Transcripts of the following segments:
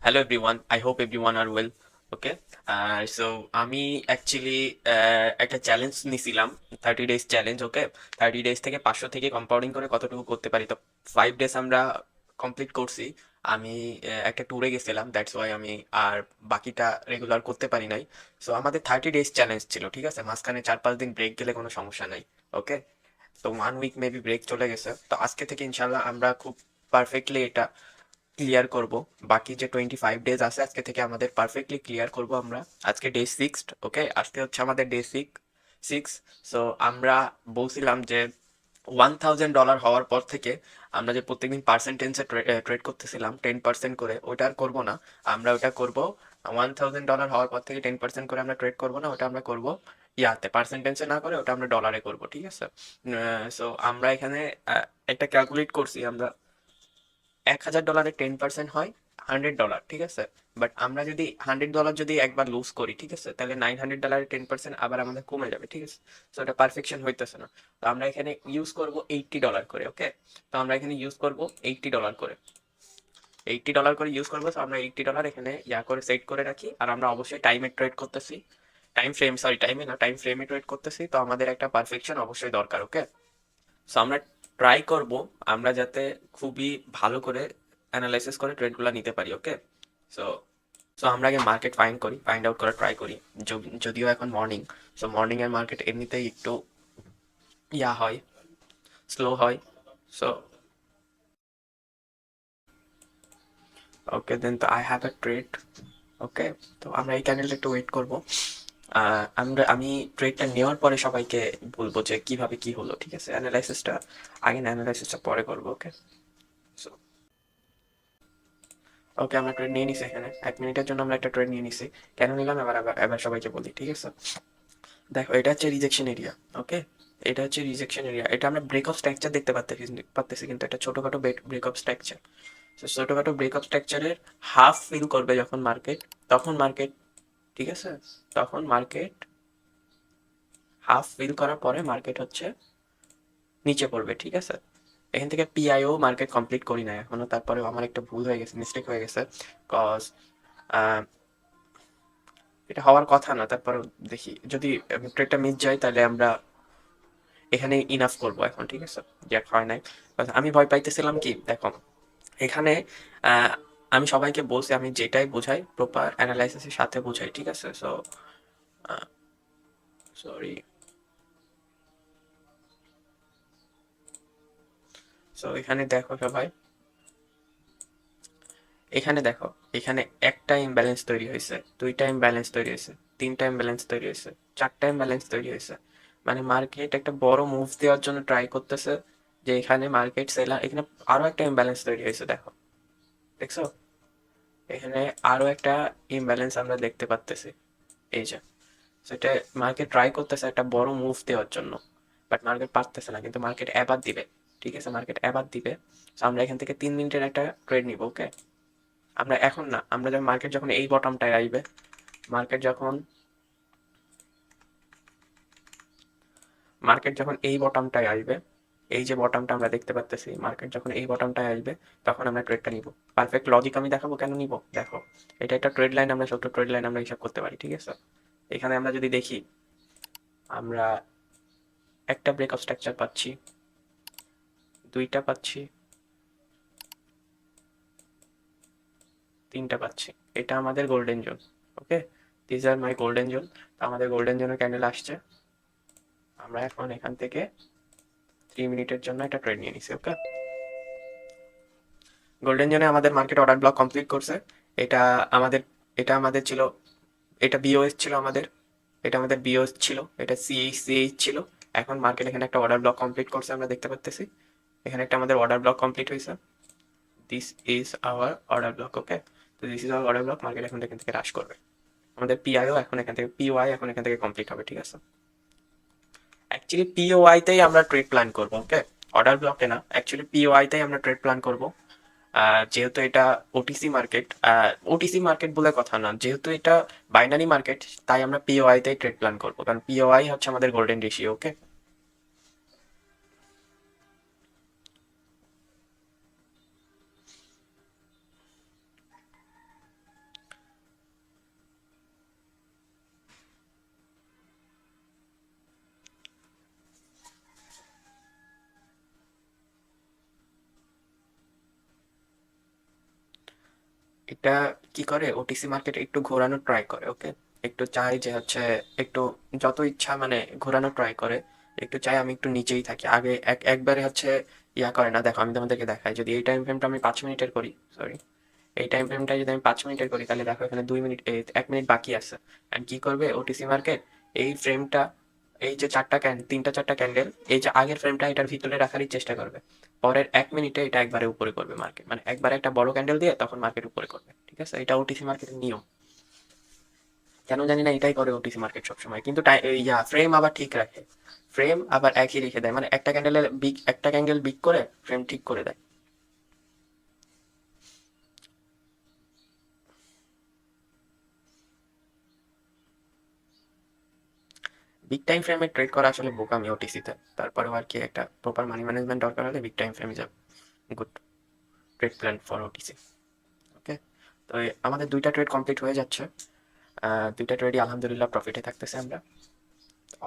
Hello everyone. I hope everyone are well. Okay. So আমি actually একটা challenge নিছিলাম, 30 days challenge. ওকে, 30 days থেকে 500 থেকে কম্পাউন্ডিং করে কতটুকু করতে পারি। তো 5 days আমরা কমপ্লিট করছি। আমি একটা ট্যুরে গেছিলাম, দ্যাটস ওয়াই আমি আর বাকিটা রেগুলার করতে পারি নাই। সো আমাদের 30 days চ্যালেঞ্জ ছিল, ঠিক আছে। মাঝখানে 4-5 দিন ব্রেক গেলে কোনো সমস্যা নাই। ওকে, তো 1 week মেবি ব্রেক চলে গেছে। তো আজকে থেকে ইনশাল্লাহ আমরা খুব পারফেক্টলি এটা ক্লিয়ার করব। বাকি যে 25 days আছে আজকে থেকে আমাদের পারফেক্টলি ক্লিয়ার করব আমরা। আজকে ডে 6। ওকে, আজকে হচ্ছে আমাদের ডে 6। সো আমরা বলছিলাম যে $1,000 হওয়ার পর থেকে আমরা যে প্রত্যেকদিন পার্সেন্টেজে ট্রেড করতেছিলাম 10% করে, ওটা আর করবো না। আমরা ওটা করব $1,000 হওয়ার পর থেকে 10% করে আমরা ট্রেড করবো না, ওটা আমরা করব ইয়াতে পার্সেন্টেজে না করে ওটা আমরা ডলারে করব, ঠিক আছে। সো আমরা এখানে একটা ক্যালকুলেট করছি আমরা। $1,000 10% হয় $100, ঠিক আছে। বাট আমরা যদি $100 যদি একবার লুজ করি, ঠিক আছে, তাহলে $900 10% আবার আমাদের কমে যাবে, ঠিক আছে। তো এটা পারফেকশন হইতেছে না। তো আমরা এখানে ইউজ করব $80 করে। ওকে, তো আমরা এখানে ইউজ করব $80 করে। $80 করে ইউজ করবো। তো আমরা $80 এখানে ইয়া করে সেট করে রাখি। আর আমরা অবশ্যই টাইমে ট্রেড করতেছি, টাইমে না, টাইম ফ্রেমে ট্রেড করতেছি। তো আমাদের একটা পারফেকশন অবশ্যই দরকার। ওকে, সো আমরা ট্রাই করব আমরা যাতে খুবই ভালো করে অ্যানালাইসিস করে ট্রেডগুলো নিতে পারি। ওকে, সো সো আমরা আগে মার্কেট ফাইন্ড আউট করার ট্রাই করি। যদিও এখন মর্নিং, সো মর্নিং এর মার্কেট এমনিতেই একটু ইয়া হয়, স্লো হয়। সো ওকে, দেন তো আই হ্যাভ আ ট্রেড। ওকে, তো আমরা এই ক্যান্ডেলটা একটু ওয়েট করব। আমি ট্রেডটা নেওয়ার পরে সবাইকে বলবো যে কিভাবে কি হলো, ঠিক আছে। অ্যানালাইসিসটা আগে না, অ্যানালাইসিসটা পরে করবো। ওকে, সো ওকে, আমরা ট্রেড নিয়ে নিছি। এখানে 1 মিনিটের জন্য আমরা একটা ট্রেড নিয়ে নিছি। কেন নিলাম এবার এবার এবার সবাইকে বলি, ঠিক আছে। দেখো, এটা হচ্ছে রিজেকশন এরিয়া। ওকে, এটা হচ্ছে রিজেকশন এরিয়া। এটা আমরা ব্রেকআপ স্ট্রাকচার দেখতে পাচ্তেছি কিন্তু এটা ছোটখাটো ব্রেকআপ স্ট্রাকচার। ছোটখাটো ব্রেকআপ স্ট্রাকচারের হাফ ফিল করবে যখন মার্কেট, তখন মার্কেট, ঠিক আছে, তখন মার্কেট হাফ ফিল করার পরে মার্কেট হচ্ছে নিচে পড়বে, ঠিক আছে। এখান থেকে পিআইও মার্কেট কমপ্লিট করি না এখনো, তারপরে আমার একটা ভুল হয়ে গেছে, মিস্টেক হয়ে গেছে। কজ এটা হওয়ার কথা না। তারপর দেখি যদি ট্রেডটা মিস যায় তাহলে আমরা এখানে ইনাফ করবো এখন, ঠিক আছে। যাক, হয় নাই। আমি ভয় পাইতেছিলাম কি, দেখো এখানে আহ, আমি সবাইকে বলছি আমি যেটাই বোঝাই প্রপার অ্যানালাইসিসের সাথে বোঝাই, ঠিক আছে। সো সরি, সো এখানে দেখো সবাই, এখানে দেখো, এখানে একটা ইমব্যালেন্স তৈরি হয়েছে, দুইটা ইমব্যালেন্স তৈরি হয়েছে, তিনটা ইমব্যালেন্স তৈরি হয়েছে, চারটা ইমব্যালেন্স তৈরি হয়েছে। মানে মার্কেট একটা বড় মুভ দেওয়ার জন্য ট্রাই করতেছে, যে এখানে মার্কেট সেলার। এখানে আরো একটা ইমব্যালেন্স তৈরি হয়েছে, দেখো, দেখছো, এখানে আরো একটা ইমব্যালেন্স আমরা দেখতে পাচ্তেছি। এই যে, সেটা মার্কেট ট্রাই করতেছে একটা বড় মুভ দেওয়ার জন্য, বাট মার্কেট পারতেছে না। কিন্তু মার্কেট এবার দিবে, ঠিক আছে, মার্কেট এবার দিবে। So আমরা এখান থেকে 3 মিনিটের একটা ট্রেড নিব। ওকে, আমরা এখন না, আমরা যখন মার্কেট যখন এই বটমটায় আসবে, মার্কেট যখন মার্কেট যখন এই বটমটায় আসবে, এই যে বটমটা আমরা দেখতে পাচ্তেছি, মার্কেট যখন এই বটমটায় আসবে তখন আমরা ট্রেডটা নিব। পারফেক্ট লজিক আমি দেখাবো কেন নিব। দেখো, এটা একটা ট্রেড লাইন, আমরা ছোট ট্রেড লাইন আমরা হিসাব করতে পারি, ঠিক আছে। এখানে আমরা যদি দেখি, আমরা একটা ব্রেকআপ স্ট্রাকচার পাচ্ছি, দুইটা পাচ্ছি, তিনটা পাচ্ছি। এটা আমাদের golden zone. Okay, this are my golden zone. তো আমাদের গোল্ডেন জোনের ক্যান্ডেল আসছে। আমরা এখন এখান থেকে 3 মিনিটের জন্য একটা ট্রেড নিয়ে নিছি। ওকে, গোল্ডেন জোনে আমাদের মার্কেট অর্ডার ব্লক কমপ্লিট করছে। এটা আমাদের এটা আমাদের ছিল, এটা বিওএস ছিল আমাদের, এটা আমাদের বিওএস ছিল, এটা সিএইচ ছিল। এখন মার্কেট এখানে একটা অর্ডার ব্লক কমপ্লিট করছে, আমরা দেখতে পাচ্তেছি। এখানে একটা আমাদের অর্ডার ব্লক কমপ্লিট হয়েছে। This is our order block. Okay, তো this is our order block. Market এখন এখান থেকে হ্রাস করবে। আমাদের পিআইও এখন এখান থেকে, পিওআই এখন এখান থেকে কমপ্লিট হবে, ঠিক আছে। অ্যাকচুয়ালি পিওআই তেই আমরা ট্রেড প্ল্যান করবো। ওকে, অর্ডার ব্লকে না, অ্যাকচুয়ালি পিওআই তেই আমরা ট্রেড প্ল্যান করবো। যেহেতু এটা ওটিসি মার্কেট, ওটিসি মার্কেট বলে কথা না, যেহেতু এটা বাইনারি মার্কেট, তাই আমরা পিওআই তেই ট্রেড প্ল্যান করবো, কারণ পিওআই হচ্ছে আমাদের গোল্ডেন রেশিও। ওকে, এটা কি করে, ওটিসি মার্কেটে একটু ঘোরানোর ট্রাই করে, ওকে? একটু চাই যে হচ্ছে একটু যত ইচ্ছা মানে ঘোরানোর ট্রাই করে। একটু চাই আমি একটু নিচেই থাকি। আগে একবারে হচ্ছে ইয়া করে না। দেখো আমি তোমাদেরকে দেখাই, যদি এই টাইম ফ্রেমটা আমি 5 মিনিটের করি, সরি, এই টাইম ফ্রেমটা যদি আমি 5 মিনিটের করি, তাহলে দেখো এখানে 2 মিনিট, 1 মিনিট বাকি আছে। অ্যান্ড কি করবে ওটিসি মার্কেট, এই ফ্রেমটা, এই যে তিনটা চারটা ক্যান্ডেল, এই যে আগের ফ্রেমটা এটার ভিতরে রাখারই চেষ্টা করবে। পরের 1 মিনিটে এটা একবারে উপরে করবে মার্কেট, মানে একবারে একটা বড় ক্যান্ডেল দিয়ে তখন মার্কেট উপরে করবে। ঠিক আছে, এটা ওটিসি মার্কেটের নিয়ম। কেন জানি না এটাই করে ওটিসি মার্কেট সবসময়, কিন্তু ফ্রেম আবার ঠিক রাখে। ফ্রেম আবার একই রেখে দেয়, মানে একটা ক্যান্ডেল বিগ করে ফ্রেম ঠিক করে দেয়। বিগ টাইম ফ্রেমে ট্রেড করা আসলে বোকামি ওটিসিতে। তারপরেও আর কি একটা প্রপার মানি ম্যানেজমেন্ট দরকার হলে big time frame is a good trade plan for OTC. Okay, তো আমাদের দুইটা ট্রেড কমপ্লিট হয়ে যাচ্ছে। দুইটা ট্রেডই আলহামদুলিল্লাহ প্রফিটে থাকতেছে আমরা।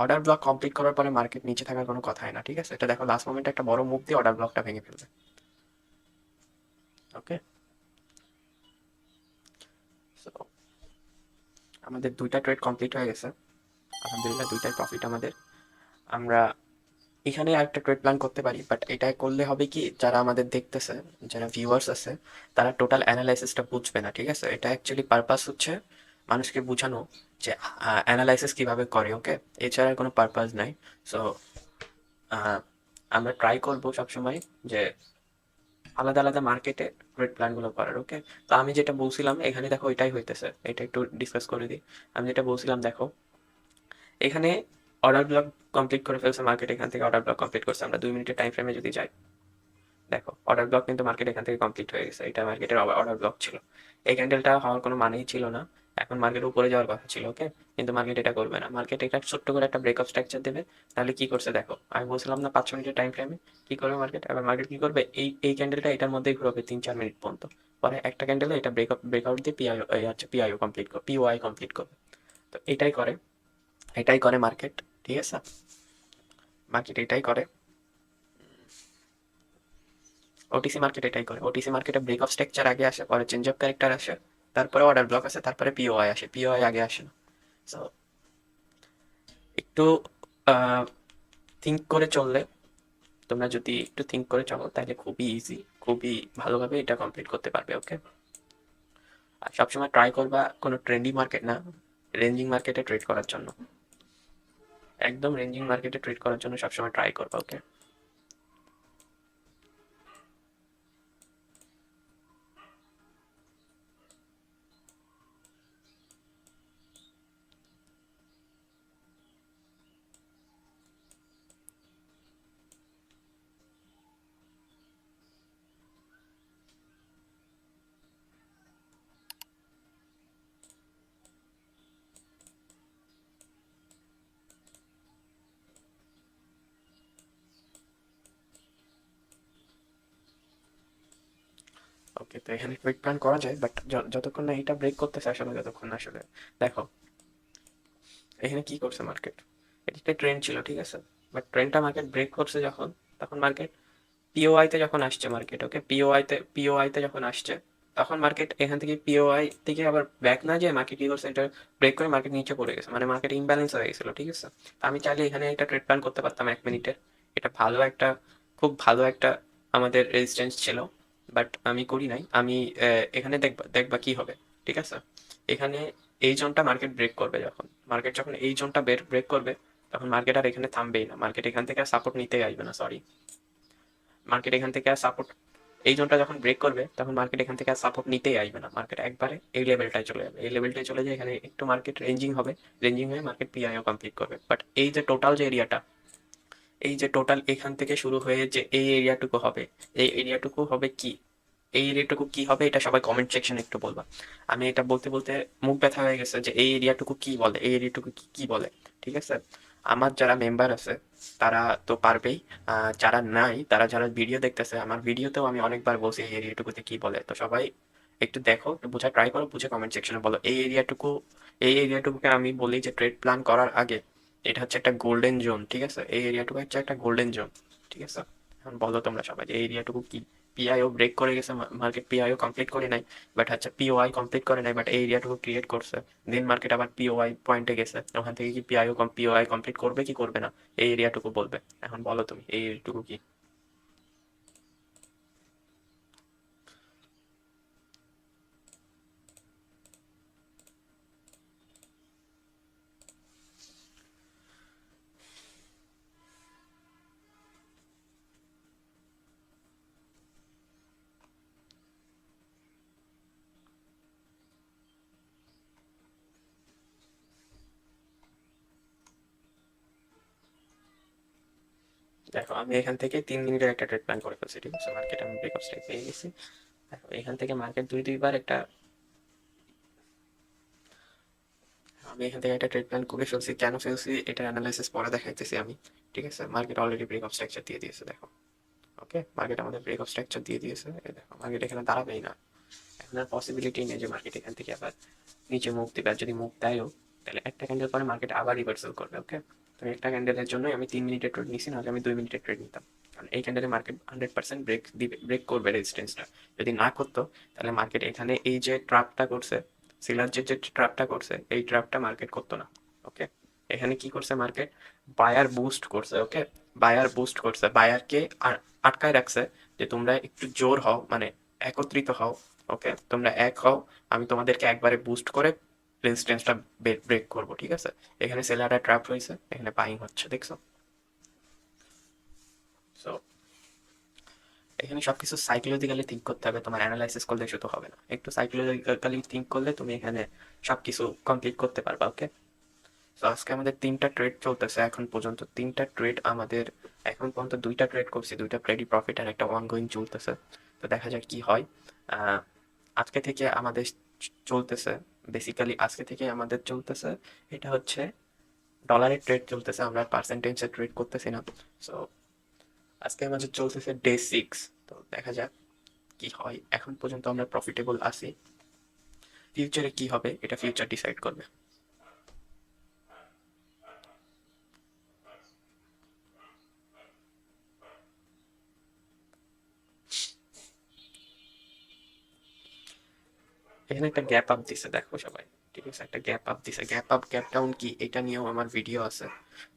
অর্ডার ব্লক কমপ্লিট করার পরে মার্কেট নিচে থাকার কোনো কথাই না, ঠিক আছে? এটা দেখো লাস্ট মোমেন্টে একটা বড় মুভ দিয়ে অর্ডার ব্লকটা ভেঙে ফেলবে। ওকে, সো আমাদের দুইটা ট্রেড কমপ্লিট হয়ে গেছে আলহামদুলিল্লাহ, দুইটাই প্রফিট আমাদের। আমরা এখানে আরেকটা ট্রেড প্ল্যান করতে পারি, বাট এটা করলে হবে কি, যারা আমাদের দেখতেছে, যারা ভিউয়ার্স আছে, তারা টোটাল অ্যানালাইসিসটা বুঝবে না, ঠিক আছে? এটা অ্যাকচুয়ালি পারপাস হচ্ছে মানুষকে বোঝানো যে অ্যানালাইসিস কিভাবে করে, ওকে? এছাড়া আর কোনো পারপাস নাই। সো আমরা ট্রাই করবো সবসময় যে আলাদা আলাদা মার্কেটে ট্রেড প্ল্যানগুলো করার, ওকে? তো আমি যেটা বলছিলাম এখানে দেখো এটাই হইতেছে, এটা একটু ডিসকাস করে দিই। আমি যেটা বলছিলাম দেখো, এখানে অর্ডার ব্লক কমপ্লিট করে ফেলছে মার্কেট, এখান থেকে অর্ডার ব্লক কমপ্লিট করছে। আমরা 2 মিনিটের টাইম ফ্রেমে যদি যাই, দেখো অর্ডার ব্লক কিন্তু মার্কেট এখান থেকে কমপ্লিট হয়ে গেছে। এটা মার্কেটের অর্ডার ব্লক ছিল। এই ক্যান্ডেলটা হওয়ার কোনো মানেই ছিল না। এখন মার্কেট উপরে যাওয়ার কথা ছিল, ওকে? কিন্তু মার্কেট এটা করবে না। মার্কেট এটা ছোট্ট করে একটা ব্রেকআপ স্ট্রাকচার দেবে। তাহলে কি করছে দেখো, আমি বলছিলাম না 5 মিনিটের টাইম ফ্রেমে কি করবে মার্কেট। এবার মার্কেট কি করবে, এই ক্যান্ডেলটা এটার মধ্যেই ঘুরবে 3-4 মিনিট পর্যন্ত। পরে একটা ক্যান্ডেলে এটা ব্রেকআউট দিয়ে পিআইও কমপ্লিট করবে, পিওআই কমপ্লিট করবে। তো এটাই করে মার্কেট, ঠিক আছে? মার্কেট এটাই করে, ওটিসি মার্কেট এটাই করে। ওটিসি মার্কেটে ব্রেক অফ স্ট্রাকচার আগে আসে, পরে চেঞ্জ অফ ক্যারেক্টার আসে, তারপরে অর্ডার ব্লক আসে, তারপরে পিওআই আসে, পিওআই আগে আসে না। সো একটু থিঙ্ক করে চললে, তোমরা যদি একটু থিঙ্ক করে চলো, তাহলে খুবই ইজি, খুবই ভালোভাবে এটা কমপ্লিট করতে পারবে, ওকে? আর সবসময় ট্রাই করবা কোনো ট্রেন্ডি মার্কেট না, রেঞ্জিং মার্কেটে ট্রেড করার জন্য। একদম রেঞ্জিং মার্কেটে ট্রেড করার জন্য সবসময় ট্রাই করবা, ওকে? ওকে, তো এখানে ট্রেড প্ল্যান করা যায়, বাট যতক্ষণ না এটা ব্রেক করতেছে আসলে, যতক্ষণ না আসলে দেখো এখানে কি করছে মার্কেট। এটা একটা ট্রেন্ড ছিল, ঠিক আছে? বাট ট্রেন্ডটা মার্কেট ব্রেক করছে যখন, তখন মার্কেট পিওআই তে যখন আসছে মার্কেট, ওকে? পিওআই তে যখন আসছে, তখন মার্কেট এখান থেকে পিওআই থেকে আবার ব্যাক না যায়, মার্কেট কি করছে, এটা ব্রেক করে মার্কেট নিচে পড়ে গেছে, মানে মার্কেট ইমব্যালেন্স হয়ে গেছিল, ঠিক আছে? তো আমি চাইলে এখানে একটা ট্রেড প্ল্যান করতে পারতাম 1 মিনিটের। এটা খুব ভালো একটা আমাদের রেজিস্ট্যান্স ছিল, বাট আমি করি নাই। আমি এখানে দেখবা দেখবা কি হবে, ঠিক আছে? এখানে এই জোনটা মার্কেট ব্রেক করবে, যখন এই জোনটা ব্রেক করবে, তখন মার্কেট আর এখানে থামবেই না। মার্কেট এখান থেকে সাপোর্ট নিতেই আসবে না, সরি, মার্কেট এখান থেকে আর সাপোর্ট, এই জোনটা যখন ব্রেক করবে তখন মার্কেট এখান থেকে আর সাপোর্ট নিতেই আসবে না। মার্কেট একবারে এই লেভেলটায় চলে যাবে, এই লেভেলটায় চলে যায়, এখানে একটু মার্কেট রেঞ্জিং হবে, রেঞ্জিং হয়ে মার্কেট পিআইও কমপ্লিট করবে। বাট এই যে টোটাল যে এরিয়াটা, এই যে টোটাল এখান থেকে শুরু হয়ে যে এই এরিয়াটুকু হবে, এই এরিয়াটুকু হবে কি, এই এরিয়াটুকু কি হবে, এটা সবাই কমেন্ট সেকশনে একটু বলবা। আমি এটা বলতে বলতে মুখ ব্যথা হয়ে গেছে যে এই এরিয়াটুকু কি বলে, এই এরিয়াটুকু কি কি বলে, ঠিক আছে? আমার যারা মেম্বার আছে তারা তো পারবেই। যারা নাই, তারা যারা ভিডিও দেখতেছে, আমার ভিডিওতেও আমি অনেকবার বলছি এই এরিয়াটুকুতে কি বলে। তো সবাই একটু দেখো, একটু বোঝা ট্রাই করো, বুঝে কমেন্ট সেকশনে বলো এই এরিয়াটুকুকে আমি বলি যে ট্রেড প্ল্যান করার আগে এটা হচ্ছে একটা গোল্ডেন জোন, ঠিক আছে? এই এরিয়াটুকু হচ্ছে একটা গোল্ডেন জোন, ঠিক আছে? এখন বলো তোমরা সবাই যে এই এরিয়াটুকু কি। পিআইও ব্রেক করে গেছে মার্কেট, পিআইও কমপ্লিট করে নাই, বাট হচ্ছে পিওআই কমপ্লিট করে নাই, বাট এই এরিয়াটুকু ক্রিয়েট করছে। দেন মার্কেট আবার পিওআই পয়েন্টে গেছে, ওখান থেকে কি পিওআই কমপ্লিট করবে কি করবে না, এই এরিয়াটুকু বলবে। এখন বলো তুমি এই এরিয়াটুকু কি? দেখো আমি এখান থেকে 3 মিনিটের একটা ট্রেড প্ল্যান করে ফেলছি, ঠিক আছে, মার্কেট আমি ব্রেকআপ স্ট্রাইক পেয়ে গেছি। দেখো এখান থেকে মার্কেট দুইবার একটা, আমি এখান থেকে একটা ট্রেড প্ল্যান করে ফেলছি, কেন ফেলছি এটা অ্যানালাইসিস পরে দেখাইতেছি আমি, ঠিক আছে। মার্কেট অলরেডি ব্রেকআপ স্ট্রাকচার দিয়ে দিয়েছে, দেখো। ওকে, মার্কেট আমাদের ব্রেকআপ স্ট্রাকচার দিয়ে দিয়েছে, এই দেখো মার্কেট এখানে দাঁড়াবেই না। এখন আর পসিবিলিটি নেই যে মার্কেট এখান থেকে আবার নিচে মুভ দেবে, আর যদি মুভ দেয়ও তাহলে একটা ক্যান্ডেল পরে মার্কেট আবার রিভার্সাল করবে। ওকে, তো একটা ক্যান্ডেলের জন্য আমি 3 মিনিটের ট্রেড নিছি, নাহলে আমি 2 মিনিটের ট্রেড নিতাম। কারণ এই ক্যান্ডেলে মার্কেট 100% ব্রেক দিবে, ব্রেক করবে রেজিস্ট্যান্সটা। যদি না করতো তাহলে মার্কেট এখানে এই যে ট্র্যাপটা করছে, সিলার যে ট্র্যাপটা করছে, এই ট্র্যাপটা মার্কেট করতো না। ওকে, এখানে কি করছে মার্কেট? বায়ার বুস্ট করছে। ওকে, বায়ার বুস্ট করছে, বায়ারকে আটকায় রাখছে যে তোমরা একটু জোর হও, মানে একত্রিত হও। ওকে, তোমরা এক হও, আমি তোমাদেরকে একবারে বুস্ট করে রেজিস্ট্যান্সটা ব্রেক করবো, ঠিক আছে। এখানে সেলাররা ট্র্যাপ হয়েছে, এখানে বাইং হচ্ছে, দেখছো। সো এখানে সবকিছু সাইকোলজিক্যালি থিঙ্ক করতে হবে, তোমার অ্যানালাইসিস করলে শুধু হবে না, একটু সাইকোলজিক্যালি থিঙ্ক করলে তুমি এখানে সবকিছু কমপ্লিট করতে পারবা। ওকে, তো আজকে আমাদের 3টা ট্রেড চলতেছে এখন পর্যন্ত, 3টা ট্রেড আমাদের এখন পর্যন্ত, 2টা ট্রেড করছি, 2টা ট্রেডই প্রফিট, আর একটা অনগোয়িং চলতেছে। তো দেখা যাক কি হয়। আহ, আজকে থেকে আমাদের চলতেছে, বেসিক্যালি আজকে থেকে আমাদের চলতেছে, এটা হচ্ছে ডলারের ট্রেড চলতেছে, আমরা পার্সেন্টেজে ট্রেড করতেছি না। সো আজকে আমাদের চলতেছে ডে 6। তো দেখা যাক কি হয়, এখন পর্যন্ত আমরা প্রফিটেবল আছি, ফিউচারে কি হবে এটা ফিউচার ডিসাইড করবে। এখানে একটা গ্যাপ আপ দিছে, দেখো সবাই, ঠিক আছে, একটা গ্যাপ আপ দিছে। গ্যাপ আপ গ্যাপ ডাউন কি এটা নিয়েও আমার ভিডিও আছে,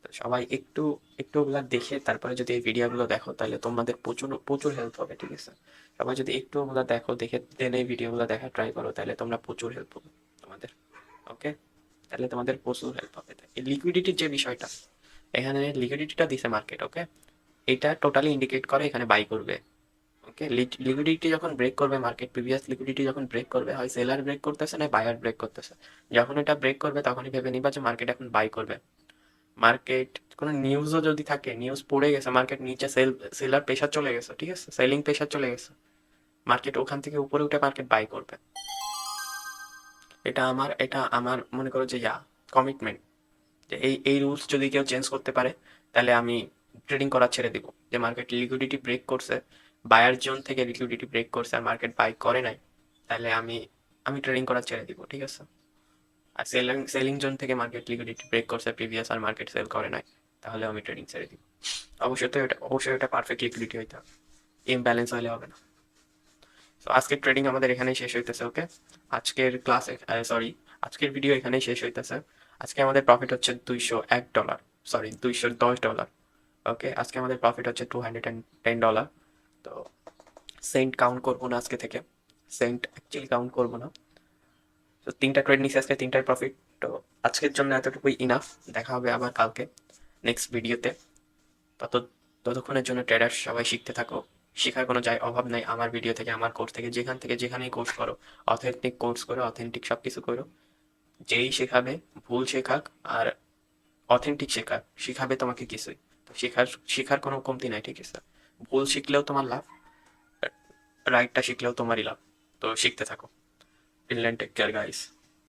তো সবাই একটু একটু ওগুলা দেখে তারপরে যদি এই ভিডিওগুলো দেখো তাহলে তোমাদের প্রচুর প্রচুর হেল্প হবে, ঠিক আছে। সবাই যদি একটু ওগুলা দেখো, দেখে দেন এই ভিডিওগুলো দেখা ট্রাই করো, তাহলে তোমরা প্রচুর হেল্প হবে তোমাদের। ওকে, তাহলে তোমাদের প্রচুর হেল্প হবে। এই লিকুইডিটির যে বিষয়টা, এখানে লিকুইডিটিটা দিছে মার্কেট। ওকে, এটা টোটালি ইন্ডিকেট করে এখানে বাই করবে। ওকে, লিকুইডিটি যখন ব্রেক করবে মার্কেট, প্রিভিয়াস লিকুইডিটি যখন ব্রেক করবে, হয় সেলার ব্রেক করতেছে না বায়ার ব্রেক করতেছে। যখন এটা ব্রেক করবে তখনই ভেবে নিবা যে মার্কেট এখন বাই করবে। মার্কেট কোনো নিউজও যদি থাকে, নিউজ পড়ে গেছে, মার্কেট নিচে সেলার প্রেশার চলে গেছে, ঠিক আছে, সেলিং প্রেশার চলে গেছে, মার্কেট ওখান থেকে উপরে উঠে মার্কেট বাই করবে। এটা আমার মনে করো যে কমিটমেন্ট, যে এই এই রুলস যদি কেউ চেঞ্জ করতে পারে তাহলে আমি ট্রেডিং করা ছেড়ে দিব। যে মার্কেট লিকুইডিটি ব্রেক করছে, বায়ার জোন থেকে লিকুইডিটি ব্রেক করছে আর মার্কেট বাই করে নাই, তাহলে আমি আমি ট্রেডিং করা ছেড়ে দিব, ঠিক আছে। আর সেলিং সেলিং জোন থেকে মার্কেট লিকুইডিটি ব্রেক করছে প্রিভিয়াস আর মার্কেট সেল করে নাই, তাহলে আমি ট্রেডিং ছেড়ে দিব। অবশ্যই এটা পারফেক্ট লিকুইডিটি হইতে হবে, ইমব্যালেন্স হলে হবে না। তো আজকের ট্রেডিং আমাদের এখানেই শেষ হইতেছে। ওকে, আজকের ক্লাস, সরি, আজকের ভিডিও এখানেই শেষ হইতেছে। আজকে আমাদের প্রফিট হচ্ছে $201, সরি $210। ওকে, আজকে আমাদের প্রফিট হচ্ছে $210। তো সেন্ট কাউন্ট করবো না আজকে থেকে, সেন্ট অ্যাকচুয়ালি কাউন্ট করবো না। তো 3টা ট্রেড নিচ্ছে আজকে, 3টার প্রফিট। তো আজকের জন্য এতটুকুই ইনাফ, দেখা হবে আবার কালকে নেক্সট ভিডিওতে। তত ততক্ষণের জন্য ট্রেডার সবাই শিখতে থাকো, শেখার কোনো অভাব নাই। আমার ভিডিও থেকে, আমার কোর্স থেকে, যেখান থেকে যেখানেই কোর্স করো, অথেন্টিক কোর্স করো, অথেন্টিক সব কিছু করো। যেই শেখাবে, ভুল শেখাক আর অথেন্টিক শেখাক, শিখাবে তোমাকে কিছুই। তো শেখার শেখার কোনো কমতি নাই, ঠিক আছে। ভুল শিখলেও তোমার লাভ, রাইটটা শিখলেও তোমারই লাভ। তো শিখতে থাকো। Till then, take care guys.